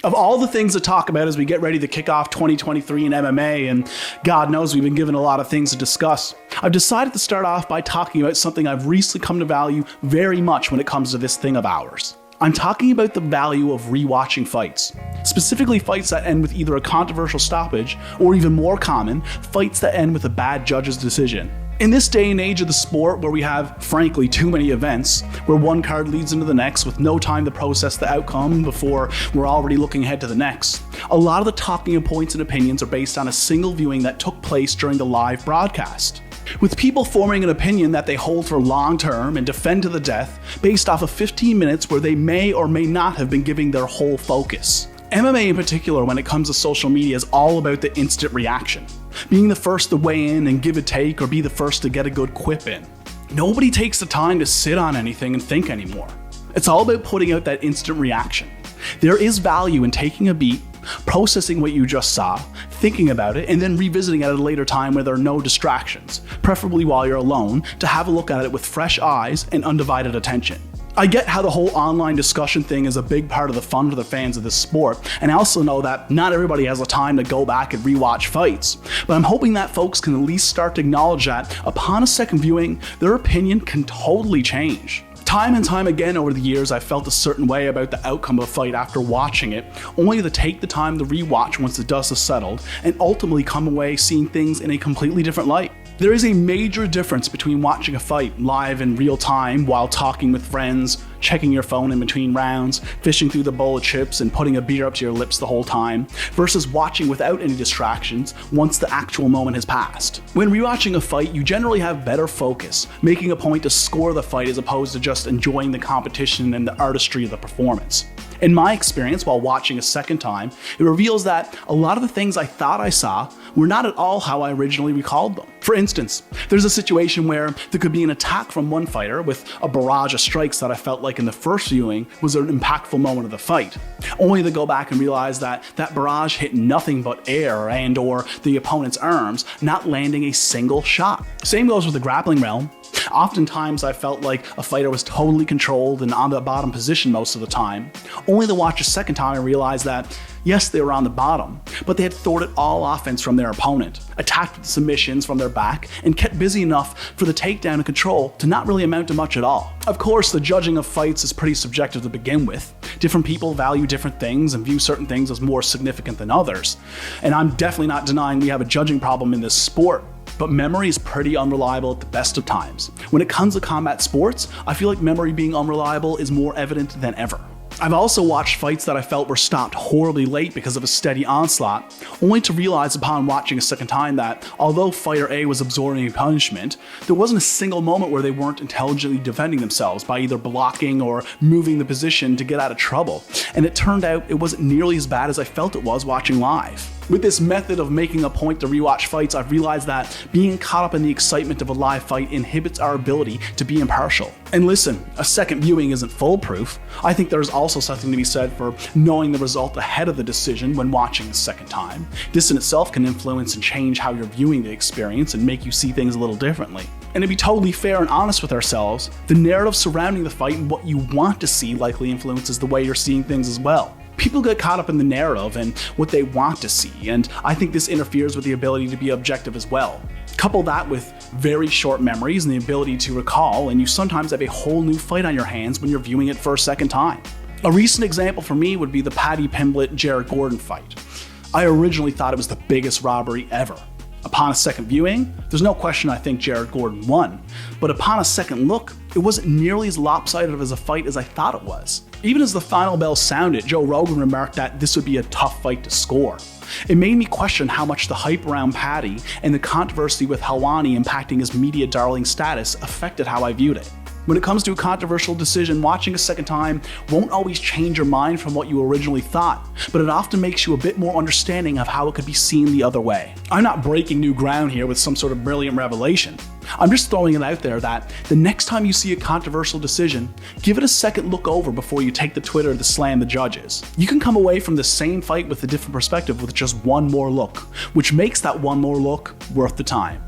Of all the things to talk about as we get ready to kick off 2023 in MMA, and God knows we've been given a lot of things to discuss, I've decided to start off by talking about something I've recently come to value very much when it comes to this thing of ours. I'm talking about the value of rewatching fights. Specifically fights that end with either a controversial stoppage, or even more common, fights that end with a bad judge's decision. In this day and age of the sport where we have, frankly, too many events, where one card leads into the next with no time to process the outcome before we're already looking ahead to the next, a lot of the talking points and opinions are based on a single viewing that took place during the live broadcast, with people forming an opinion that they hold for long term and defend to the death based off of 15 minutes where they may or may not have been giving their whole focus. MMA in particular, when it comes to social media, is all about the instant reaction. Being the first to weigh in and give a take, or be the first to get a good quip in. Nobody takes the time to sit on anything and think anymore. It's all about putting out that instant reaction. There is value in taking a beat, processing what you just saw, thinking about it, and then revisiting it at a later time where there are no distractions, preferably while you're alone, to have a look at it with fresh eyes and undivided attention. I get how the whole online discussion thing is a big part of the fun for the fans of this sport, and I also know that not everybody has the time to go back and rewatch fights, but I'm hoping that folks can at least start to acknowledge that upon a second viewing, their opinion can totally change. Time and time again over the years, I've felt a certain way about the outcome of a fight after watching it, only to take the time to rewatch once the dust has settled, and ultimately come away seeing things in a completely different light. There is a major difference between watching a fight live in real time while talking with friends, checking your phone in between rounds, fishing through the bowl of chips and putting a beer up to your lips the whole time, versus watching without any distractions once the actual moment has passed. When rewatching a fight, you generally have better focus, making a point to score the fight as opposed to just enjoying the competition and the artistry of the performance. In my experience, while watching a second time, it reveals that a lot of the things I thought I saw were not at all how I originally recalled them. For instance, there's a situation where there could be an attack from one fighter with a barrage of strikes that I felt like in the first viewing was an impactful moment of the fight, only to go back and realize that that barrage hit nothing but air and or the opponent's arms, not landing a single shot. Same goes with the grappling realm. Oftentimes I felt like a fighter was totally controlled and on the bottom position most of the time, only to watch a second time and realize that yes, they were on the bottom, but they had thwarted all offense from their opponent, attacked with submissions from their back, and kept busy enough for the takedown and control to not really amount to much at all. Of course, the judging of fights is pretty subjective to begin with. Different people value different things and view certain things as more significant than others. And I'm definitely not denying we have a judging problem in this sport, but memory is pretty unreliable at the best of times. When it comes to combat sports, I feel like memory being unreliable is more evident than ever. I've also watched fights that I felt were stopped horribly late because of a steady onslaught, only to realize upon watching a second time that, although fighter A was absorbing punishment, there wasn't a single moment where they weren't intelligently defending themselves by either blocking or moving the position to get out of trouble, and it turned out it wasn't nearly as bad as I felt it was watching live. With this method of making a point to rewatch fights, I've realized that being caught up in the excitement of a live fight inhibits our ability to be impartial. And listen, a second viewing isn't foolproof. I think there's also something to be said for knowing the result ahead of the decision when watching the second time. This in itself can influence and change how you're viewing the experience and make you see things a little differently. And to be totally fair and honest with ourselves, the narrative surrounding the fight and what you want to see likely influences the way you're seeing things as well. People get caught up in the narrative and what they want to see, and I think this interferes with the ability to be objective as well. Couple that with very short memories and the ability to recall, and you sometimes have a whole new fight on your hands when you're viewing it for a second time. A recent example for me would be the Paddy Pimblett Jared Gordon fight. I originally thought it was the biggest robbery ever. Upon a second viewing, there's no question I think Jared Gordon won, but upon a second look, it wasn't nearly as lopsided as a fight as I thought it was. Even as the final bell sounded, Joe Rogan remarked that this would be a tough fight to score. It made me question how much the hype around Paddy and the controversy with Helwani impacting his media darling status affected how I viewed it. When it comes to a controversial decision, watching a second time won't always change your mind from what you originally thought, but it often makes you a bit more understanding of how it could be seen the other way. I'm not breaking new ground here with some sort of brilliant revelation. I'm just throwing it out there that the next time you see a controversial decision, give it a second look over before you take to Twitter to slam the judges. You can come away from the same fight with a different perspective with just one more look, which makes that one more look worth the time.